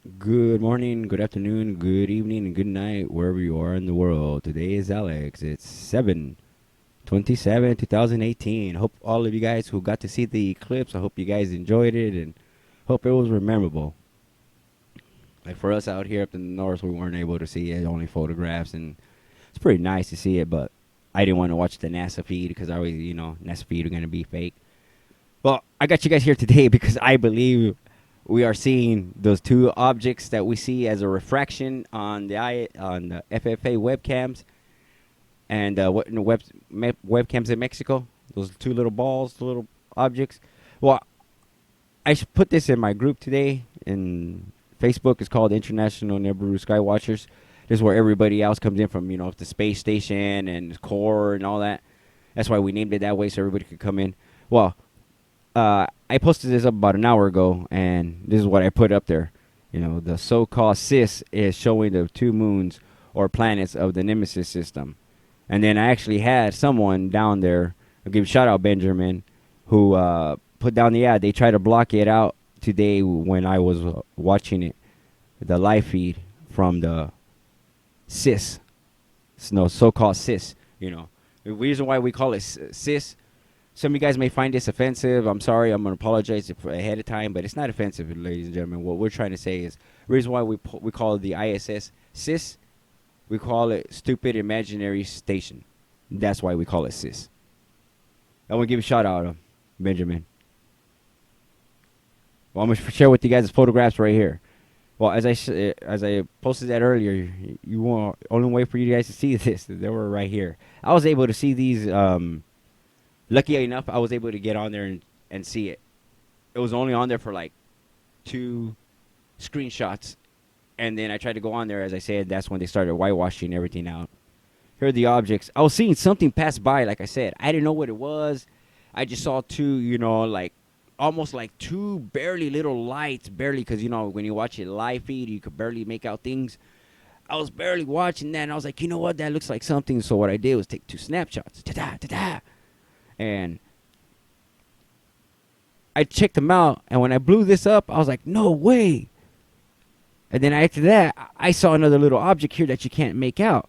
Good morning, good afternoon, good evening, and good night, wherever you are in the world. Today is Alex. It's 7/27, 2018. Hope all of you guys who got to see the eclipse, I hope you guys enjoyed it and hope it was memorable. Like for us out here up in the north, we weren't able to see it, only photographs, and it's pretty nice to see it, but I didn't want to watch the NASA feed because I always, NASA feed are going to be fake. Well, I got you guys here today because I believe we are seeing those two objects that we see as a refraction on the FFA webcams and webcams in Mexico. Those two little balls, little objects. Well, put this in my group today in Facebook. It's called International Nibiru Skywatchers. This is where everybody else comes in from, the space station and core and all that. That's why we named it that way so everybody could come in. Well, I posted this up about an hour ago, and this is what I put up there. The so-called CIS is showing the two moons or planets of the Nemesis system. And then I actually had someone down there, I'll give a shout out Benjamin, who put down the ad. They tried to block it out today when I was watching it, the live feed from the CIS, no, so-called CIS. The reason why we call it CIS. Some of you guys may find this offensive. I'm sorry. I'm going to apologize ahead of time, but it's not offensive, ladies and gentlemen. What we're trying to say is the reason why we call it the ISS CIS, we call it Stupid Imaginary Station. That's why we call it CIS. I want to give a shout out to Benjamin. Well, I'm going to share with you guys the photographs right here. Well, as I posted that earlier, you want only way for you guys to see this. They were right here. I was able to see these. Lucky enough, I was able to get on there and see it. It was only on there for like 2 screenshots. And then I tried to go on there, as I said, that's when they started whitewashing everything out. Here are the objects. I was seeing something pass by, like I said. I didn't know what it was. I just saw two, like almost like two barely little lights, barely, because, when you watch it live feed, you could barely make out things. I was barely watching that, and I was like, you know what, that looks like something. So what I did was take 2 snapshots. Ta-da, ta-da. And I checked them out, and when I blew this up, I was like, no way. And then after that, I saw another little object here that you can't make out.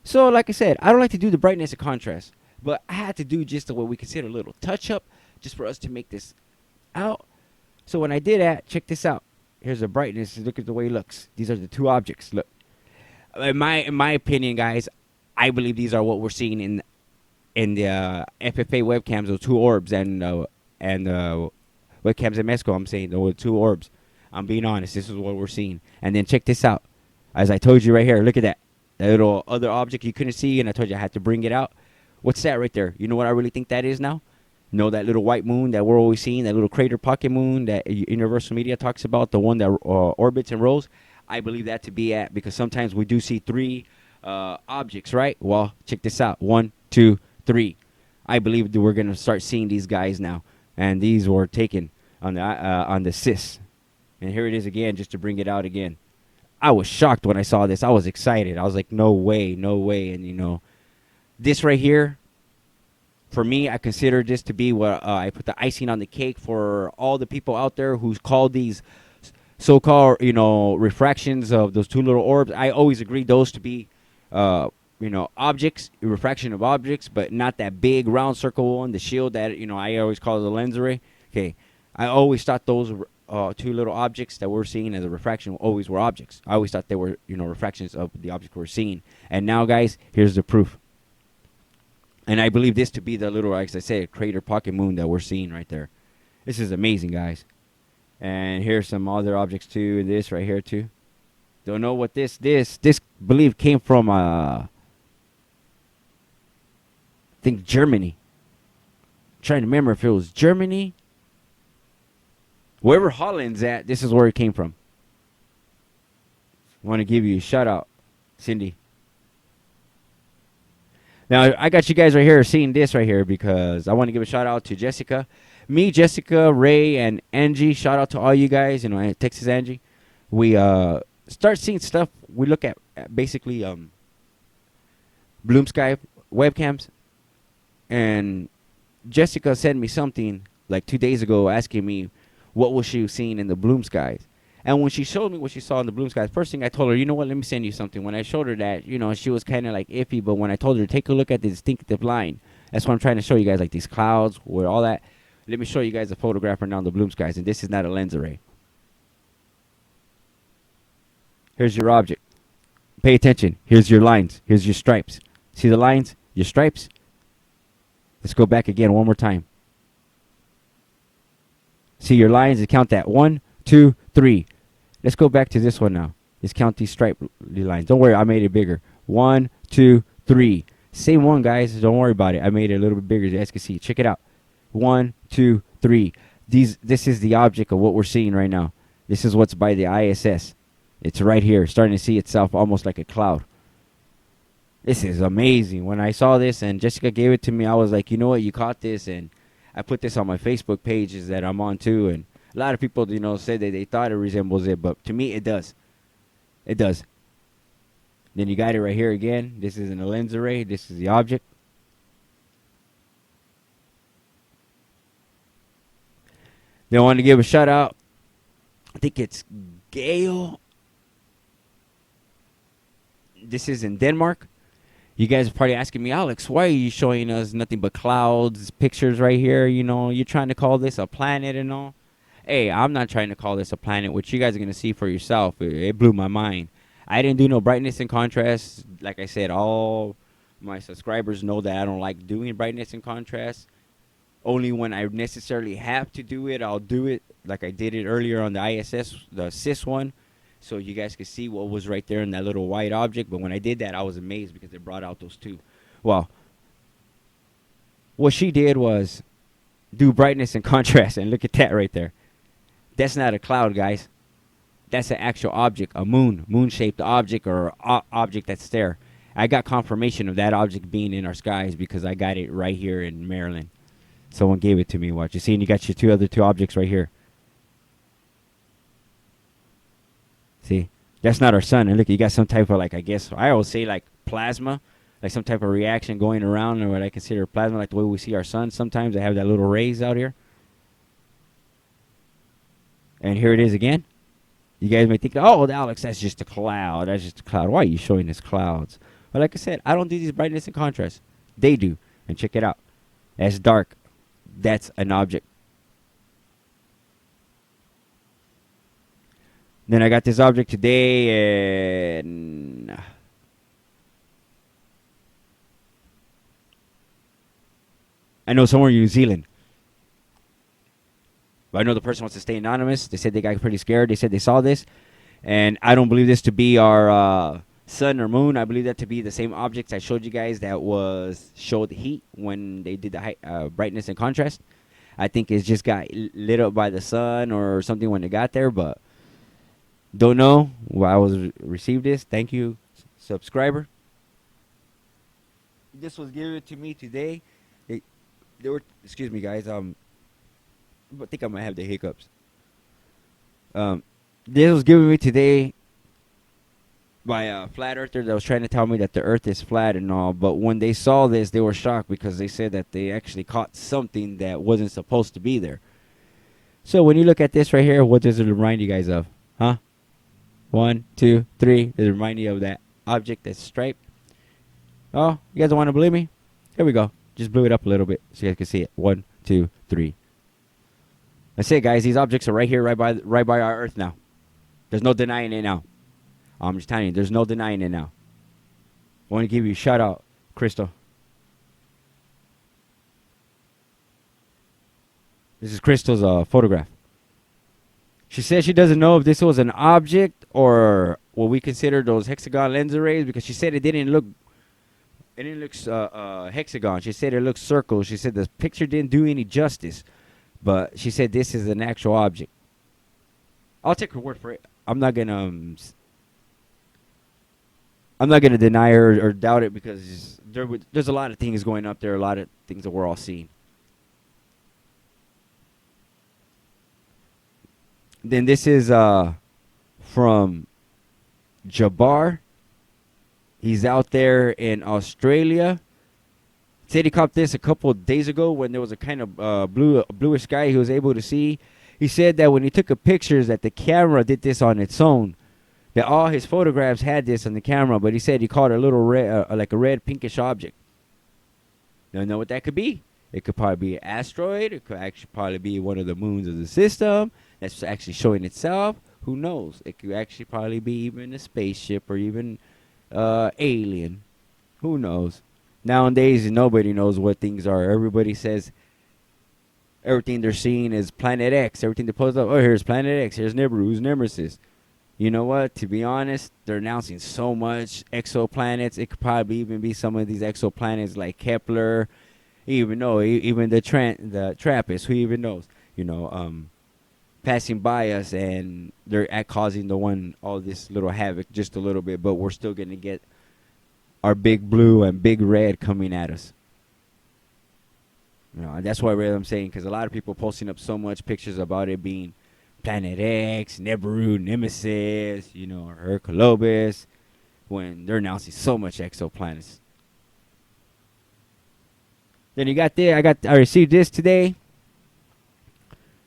So like I said, I don't like to do the brightness and contrast, but I had to do just what we consider a little touch-up just for us to make this out. So when I did that, check this out. Here's the brightness. Look at the way it looks. These are the two objects. Look. In my opinion, guys, I believe these are what we're seeing in the FFA webcams, those 2 orbs, and webcams in Mexico. I'm saying those 2 orbs. I'm being honest. This is what we're seeing. And then check this out. As I told you right here, look at that. That little other object you couldn't see, and I told you I had to bring it out. What's that right there? You know what I really think that is now? That little white moon that we're always seeing, that little crater pocket moon that Universal Media talks about, the one that orbits and rolls. I believe that to be at, because sometimes we do see 3 objects, right? Well, check this out. 1, 2, 3. I believe that we're going to start seeing these guys now. And these were taken on the CIS. And here it is again, just to bring it out again. I was shocked when I saw this. I was excited. I was like, no way, no way. And, this right here, for me, I consider this to be what I put the icing on the cake for all the people out there who's called these so-called, refractions of those 2 little orbs. I always agreed those to be objects, refraction of objects, but not that big round circle one, the shield that, I always call it the lens array. Okay, I always thought those 2 little objects that we're seeing as a refraction always were objects. I always thought they were, refractions of the object we're seeing. And now, guys, here's the proof. And I believe this to be the little, like I said, crater pocket moon that we're seeing right there. This is amazing, guys. And here's some other objects too. This right here too. Don't know what this believe came from I think Germany. Trying to remember if it was Germany. Wherever Holland's at, this is where it came from. I want to give you a shout out, Cindy. Now, I got you guys right here seeing this right here because I want to give a shout out to Jessica. Me, Jessica, Ray, and Angie. Shout out to all you guys, Texas Angie. We start seeing stuff. We look at basically Bloom Sky webcams. And Jessica sent me something like 2 days ago asking me what was she seeing in the Bloom Skies. And when she showed me what she saw in the blue skies, first thing I told her, you know what, let me send you something. When I showed her that, she was kind of like iffy, but when I told her, take a look at the distinctive line, that's what I'm trying to show you guys, like these clouds, where all that. Let me show you guys a photograph right now of the bloom skies, and this is not a lens array. Here's your object. Pay attention. Here's your lines. Here's your stripes. See the lines? Your stripes? Let's go back again one more time. See your lines and count that. 1, 2, 3. Let's go back to this one now. Let's count these stripe lines. Don't worry, I made it bigger. 1, 2, 3. Same one, guys. Don't worry about it. I made it a little bit bigger, as you guys can see. Check it out. 1, 2, 3. This is the object of what we're seeing right now. This is what's by the ISS. It's right here, starting to see itself almost like a cloud. This is amazing. When I saw this and Jessica gave it to me, I was like, you know what, you caught this, and I put this on my Facebook pages that I'm on too, and a lot of people, said that they thought it resembles it, but to me, it does. It does. Then you got it right here again. This isn't a lens array. This is the object. Then I want to give a shout out. I think it's Gail. This is in Denmark. You guys are probably asking me, Alex, why are you showing us nothing but clouds, pictures right here? You're trying to call this a planet and all. Hey, I'm not trying to call this a planet, which you guys are going to see for yourself. It blew my mind. I didn't do no brightness and contrast. Like I said, all my subscribers know that I don't like doing brightness and contrast. Only when I necessarily have to do it, I'll do it, like I did it earlier on the ISS, the SIS one, so you guys could see what was right there in that little white object. But when I did that, I was amazed because it brought out those two. Well, what she did was do brightness and contrast, and look at that right there. That's not a cloud, guys. That's an actual object, a moon-shaped object, or object that's there. I got confirmation of that object being in our skies because I got it right here in Maryland. Someone gave it to me. Watch. You see, and you got your other two objects right here. See, that's not our sun. And look, you got some type of, like, I guess I always say like plasma, like some type of reaction going around, or what I consider plasma, like the way we see our sun. Sometimes they have that little rays out here. And here it is again. You guys may think, oh, Alex, that's just a cloud. That's just a cloud. Why are you showing us clouds? But like I said, I don't do these brightness and contrast. They do. And check it out. That's dark. That's an object. Then I got this object today, and I know somewhere in New Zealand. But I know the person wants to stay anonymous. They said they got pretty scared. They said they saw this. And I don't believe this to be our sun or moon. I believe that to be the same objects I showed you guys that showed the heat when they did the brightness and contrast. I think it just got lit up by the sun or something when it got there. But don't know. Well, I received this. Thank you, subscriber. This was given to me today. They were, excuse me, guys. I think I might have the hiccups. This was given me today by a flat earther that was trying to tell me that the earth is flat and all. But when they saw this, they were shocked because they said that they actually caught something that wasn't supposed to be there. So when you look at this right here, what does it remind you guys of? Huh? 1, 2, 3. Does it remind you of that object that's striped? Oh, you guys don't want to believe me? Here we go. Just blew it up a little bit so you guys can see it. 1, 2, 3. That's it, guys. These objects are right here, right by our Earth now. There's no denying it now. I'm just telling you, there's no denying it now. I want to give you a shout out, Crystal. This is Crystal's photograph. She says she doesn't know if this was an object or what we consider those hexagon lens arrays, because she said it didn't look hexagon. She said it looked circle. She said the picture didn't do any justice. But she said this is an actual object. I'll take her word for it. I'm not gonna deny her or doubt it, because there's a lot of things going up there, a lot of things that we're all seeing. Then this is from Jabbar. He's out there in Australia. Said he caught this a couple of days ago when there was a kind of bluish sky he was able to see. He said that when he took a pictures, that the camera did this on its own. That all his photographs had this on the camera, but he said he caught a little red, like a red pinkish object. Don't know what that could be. It could probably be an asteroid. It could actually probably be one of the moons of the system that's actually showing itself. Who knows? It could actually probably be even a spaceship or even alien. Who knows? Nowadays, nobody knows what things are. Everybody says everything they're seeing is Planet X. Everything they post up, oh, here's Planet X. Here's Nibiru's Nemesis. You know what? To be honest, they're announcing so much exoplanets. It could probably even be some of these exoplanets like Kepler. Even though, even the TRAPPIST, who even knows? You know, passing by us, and they're causing all this little havoc just a little bit. But we're still going to get our big blue and big red coming at us. You know, and that's why I'm saying, because a lot of people posting up so much pictures about it being Planet X, Nibiru, Nemesis, you know, or Hercules, when they're announcing so much exoplanets. Then you got there. I received this today.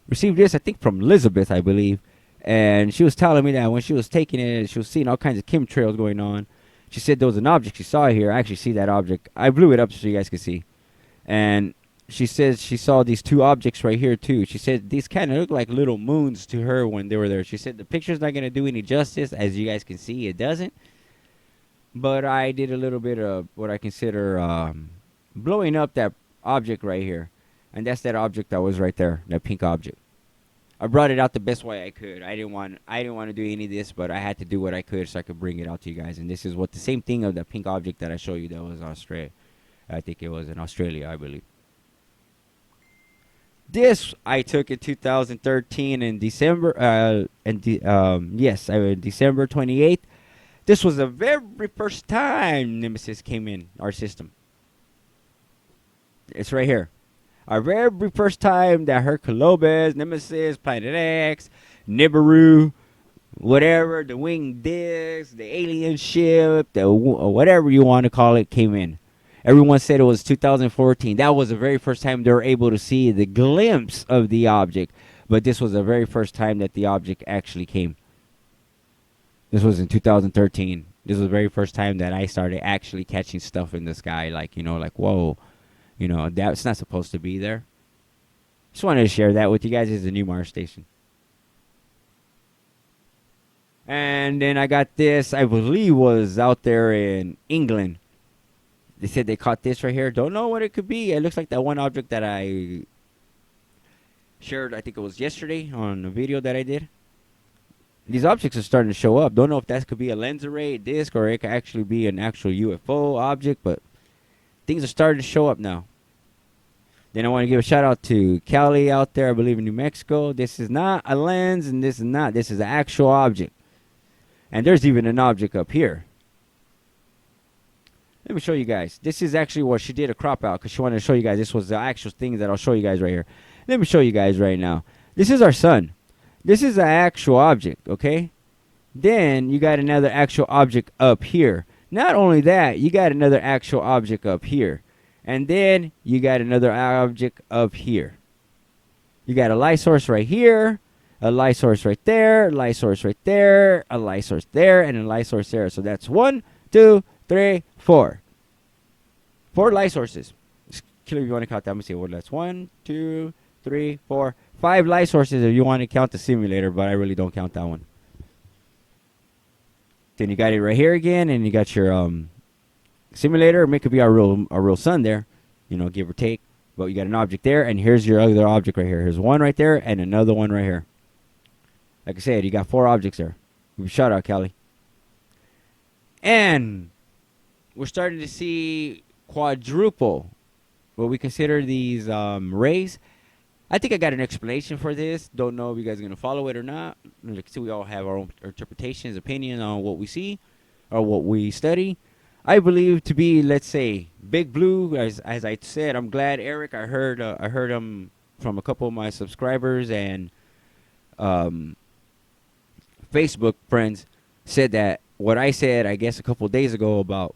Received this, I think, from Elizabeth, I believe, and she was telling me that when she was taking it, she was seeing all kinds of chemtrails going on. She said there was an object she saw here. I actually see that object. I blew it up so you guys can see, and she says she saw these two objects right here too. She said these kind of look like little moons to her when they were there. She said the picture's not going to do any justice. As you guys can see, it doesn't. But I did a little bit of what I consider blowing up that object right here. And that's that object that was right there, that pink object. I brought it out the best way I could. I didn't want to do any of this, but I had to do what I could so I could bring it out to you guys. And this is what the same thing of the pink object that I showed you that was Australia. I think it was in Australia, I believe. This I took in 2013 in December. December 28th. This was the very first time Nemesis came in our system. It's right here. Our very first time that Hercules, Nemesis, Planet X, Nibiru, whatever, the winged disc, the alien ship, whatever you want to call it, came in. Everyone said it was 2014. That was the very first time they were able to see the glimpse of the object. But this was the very first time that the object actually came. This was in 2013. This was the very first time that I started actually catching stuff in the sky. Like, like, whoa. That's not supposed to be there. Just wanted to share that with you guys. It's a new Mars station. And then I got this, I believe was out there in England. They said they caught this right here. Don't know what it could be. It looks like that one object that I shared, I think it was yesterday on a video that I did. These objects are starting to show up. Don't know if that could be a lens array, disc, or it could actually be an actual UFO object, but things are starting to show up now. Then I want to give a shout out to Cali out there, I believe in New Mexico. This is not a lens, and this is not. This is an actual object. And there's even an object up here. Let me show you guys. This is actually what she did a crop out because she wanted to show you guys. This was the actual thing that I'll show you guys right here. Let me show you guys right now. This is our sun. This is an actual object, okay? Then you got another actual object up here. Not only that, you got another actual object up here. And then you got another object up here. You got a light source right here, a light source right there, a light source right there, a light source there, and a light source there. So that's 1, 2, 3, 4. 4 light sources. Just kill if you want to count that. Let me see what that's. 1, 2, 3, 4, 5 light sources if you want to count the simulator, but I really don't count that one. Then you got it right here again, and you got your simulator. It could be our real sun there, give or take. But you got an object there, and here's your other object right here. Here's one right there, and another one right here. Like I said, you got 4 objects there. Shout out, Kelly. And we're starting to see quadruple what we consider these rays. I think I got an explanation for this. Don't know if you guys are going to follow it or not. Like, so we all have our own interpretations, opinion on what we see or what we study. I believe to be, let's say, Big Blue. As I said, I'm glad Eric. I heard him from a couple of my subscribers and Facebook friends said that what I said, I guess, a couple of days ago about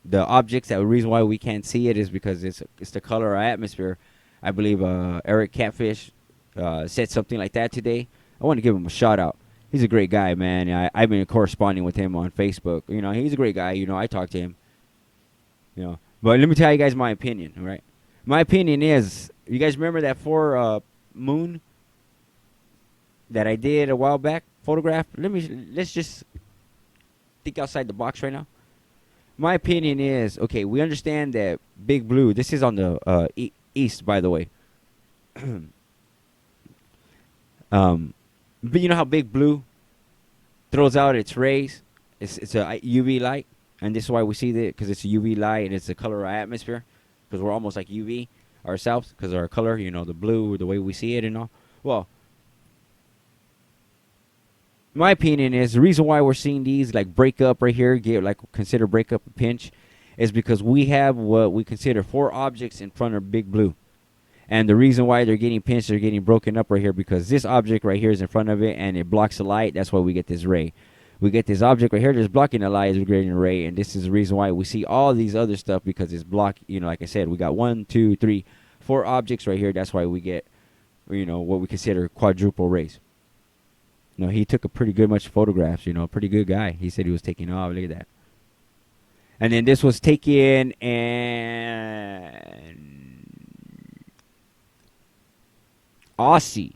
the objects. That the reason why we can't see it is because it's the color of our atmosphere. I believe Eric Catfish said something like that today. I want to give him a shout out. He's a great guy, man. I've been corresponding with him on Facebook. He's a great guy. I talk to him. But let me tell you guys my opinion. All right, my opinion is, you guys remember that moon that I did a while back photograph? Let's just think outside the box right now. My opinion is, okay, we understand that Big Blue, this is on the east, by the way. But you know how Big Blue throws out its rays? It's a UV light, and this is why we see that, because it's a UV light and it's the color of our atmosphere, because we're almost like UV ourselves, because our color, the blue, the way we see it and all. Well, my opinion is the reason why we're seeing these like break up right here, consider break up a pinch, is because we have what we consider 4 objects in front of Big Blue. And the reason why they're getting pinched, they're getting broken up right here, because this object right here is in front of it and it blocks the light. That's why we get this ray. We get this object right here that's blocking the light, is getting a ray, and this is the reason why we see all these other stuff, because it's blocked. Like I said, we got 1, 2, 3, 4 objects right here. That's why we get, what we consider quadruple rays. He took a pretty good much photographs. Pretty good guy. He said he was taking off. Look at that. And then this was taken in Aussie.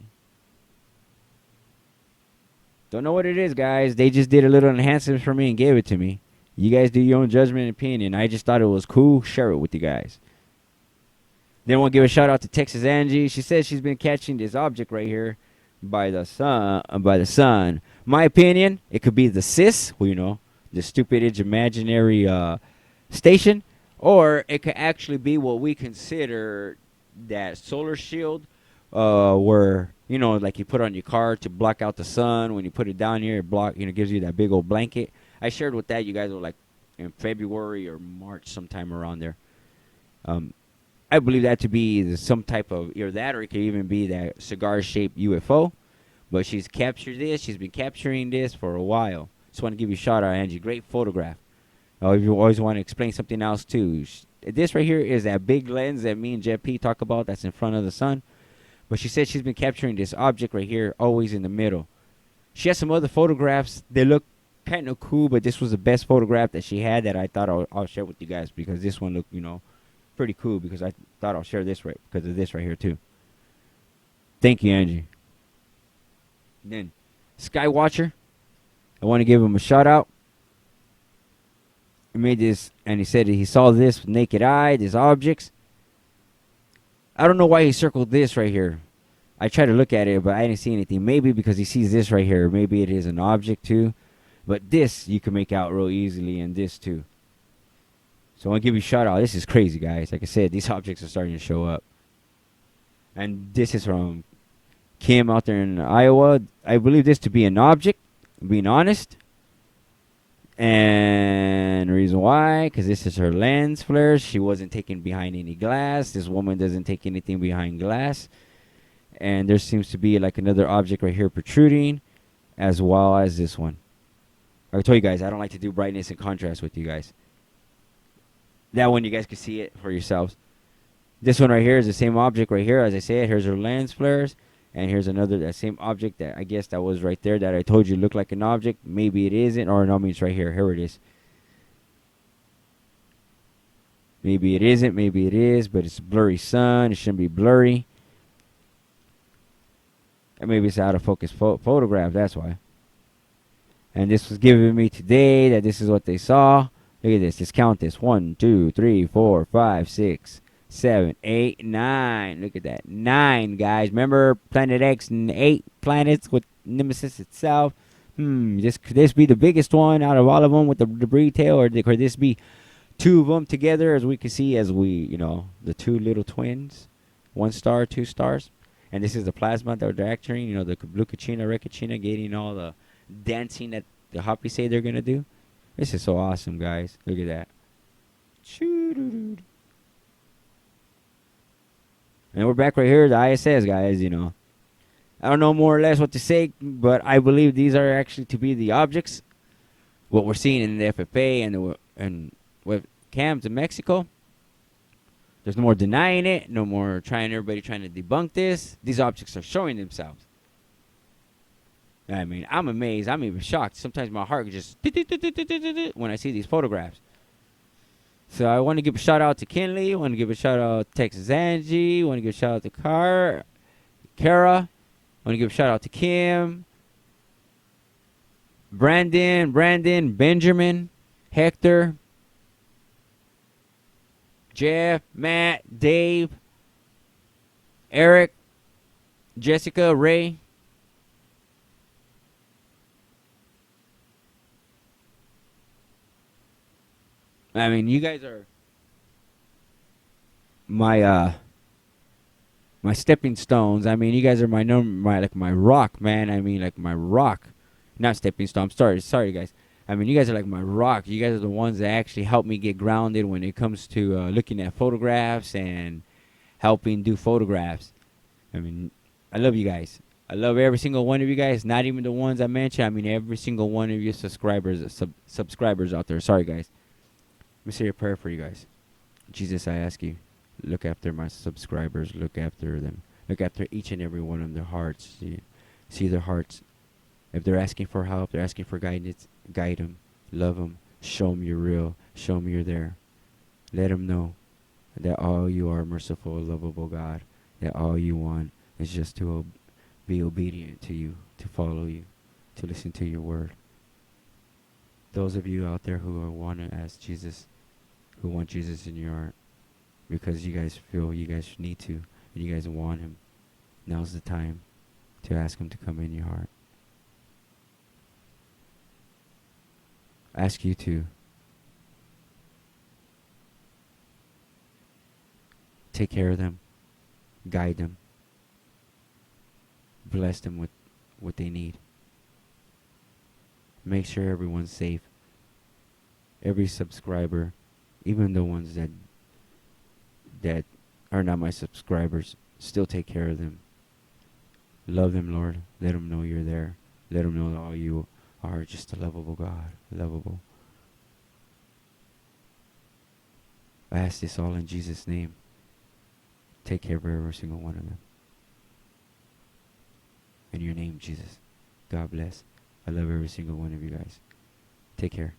Don't know what it is, guys. They just did a little enhancement for me and gave it to me. You guys do your own judgment and opinion. I just thought it was cool. Share it with you guys. Then we'll give a shout out to Texas Angie. She says she's been catching this object right here by the sun. My opinion, it could be the CIS, the stupid imaginary station, or it could actually be what we consider that solar shield, where like you put on your car to block out the sun. When you put it down here, it gives you that big old blanket. I shared with that, you guys were like in February or March, sometime around there. I believe that to be some type of, either that, or it could even be that cigar-shaped UFO. But she's captured this. She's been capturing this for a while. Just want to give you a shout out, Angie. Great photograph. If you always want to explain something else too, this right here is that big lens that me and Jeff P talk about, that's in front of the sun. But she said she's been capturing this object right here, always in the middle. She has some other photographs. They look kind of cool, but this was the best photograph that she had that I thought I'll share with you guys, because this one looked, pretty cool, because I thought I'll share this right because of this right here too. Thank you, Angie. Then Skywatcher, I want to give him a shout out. He made this, and he said he saw this with naked eye, these objects. I don't know why he circled this right here. I tried to look at it, but I didn't see anything. Maybe because he sees this right here. Maybe it is an object too. But this you can make out real easily, and this too. So I want to give you a shout out. This is crazy, guys. Like I said, these objects are starting to show up. And this is from Kim out there in Iowa. I believe this to be an object, being honest. And the reason why, because this is her lens flares. She wasn't taken behind any glass. This woman doesn't take anything behind glass. And there seems to be like another object right here protruding, as well as this one. I told you guys, I don't like to do brightness and contrast with you guys. That one, you guys can see it for yourselves. This one right here is the same object right here. As I said, here's her lens flares. And here's that same object that I guess that was right there that I told you looked like an object. Maybe it isn't, or no, it's right here. Here it is. Maybe it isn't, maybe it is, but it's blurry sun. It shouldn't be blurry. And maybe it's out of focus photograph, that's why. And this was given to me today, that this is what they saw. Look at this. Just count this. 1, 2, 3, 4, 5, 6, 7, 8, 9. Look at that. 9, guys. Remember Planet X and 8 planets with Nemesis itself? Could this be the biggest one out of all of them with the debris tail? Or could this be 2 of them together, as we can see, the 2 little twins? 1 star, 2 stars. And this is the plasma that they're acting. The blue Kachina, red Kachina getting all the dancing that the Hoppy say they're going to do. This is so awesome, guys. Look at that. And we're back right here, the ISS, guys, I don't know more or less what to say, but I believe these are actually to be the objects. What we're seeing in the FFA and with cams in Mexico. There's no more denying it. No more everybody trying to debunk this. These objects are showing themselves. I mean, I'm amazed. I'm even shocked. Sometimes my heart just when I see these photographs. So I want to give a shout out to Kinley. I want to give a shout out to Texas Angie. I want to give a shout out to Kara. I want to give a shout out to Kim, Brandon, Benjamin, Hector, Jeff, Matt, Dave, Eric, Jessica, Ray. I mean, you guys are my my stepping stones. I mean, you guys are my rock, man. I mean, like my rock, not stepping stone. I'm sorry, guys. I mean, you guys are like my rock. You guys are the ones that actually help me get grounded when it comes to looking at photographs and helping do photographs. I mean, I love you guys. I love every single one of you guys. Not even the ones I mentioned. I mean, every single one of you subscribers out there. Sorry, guys. Let me say a prayer for you guys. Jesus, I ask you, look after my subscribers. Look after them. Look after each and every one of their hearts. See their hearts. If they're asking for help, they're asking for guidance, guide them. Love them. Show them you're real. Show them you're there. Let them know that all you are, merciful, lovable God. That all you want is just to be obedient to you, to follow you, to listen to your word. Those of you out there who want to ask Jesus, who want Jesus in your heart, because you guys feel you guys need to, and you guys want him, now's the time to ask him to come in your heart. I ask you to take care of them, guide them, bless them with what they need. Make sure everyone's safe. Every subscriber, even the ones that are not my subscribers, still take care of them. Love them, Lord. Let them know you're there. Let them know that all you are just a lovable God. Lovable. I ask this all in Jesus' name. Take care of every single one of them. In your name, Jesus. God bless. I love every single one of you guys. Take care.